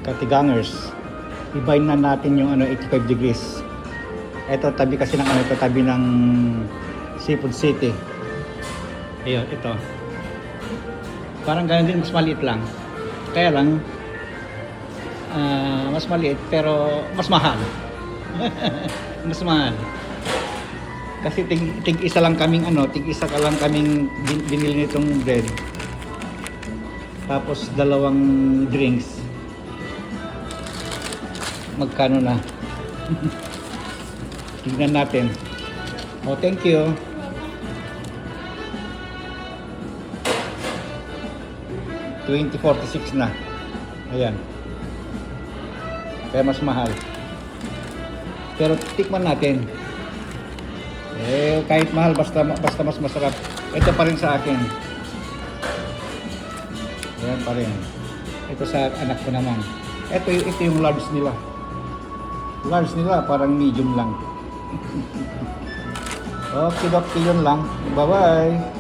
Katigangers. Ibayin na natin yung 85 degrees. Ito tabi kasi ng ito tabi ng Seafood City. Ayun, ito. Parang ganun din, mas maliit lang. Kaya lang mas maliit pero mas mahal. Mas mahal. Kasi tig isa lang kaming tig-isa ka lang kaming binili nitong bread. Tapos dalawang drinks. Magkano na? Tignan natin. Oh, thank you. $20.46 na. Ayan. Kaya mas mahal. Pero tikman natin. Kahit mahal basta mas masarap. Ito pa rin sa akin. Ayan pa rin. Ito sa anak ko naman. Ito yung large nila. Large nila parang medium lang. Okay, yun lang. Bye-bye.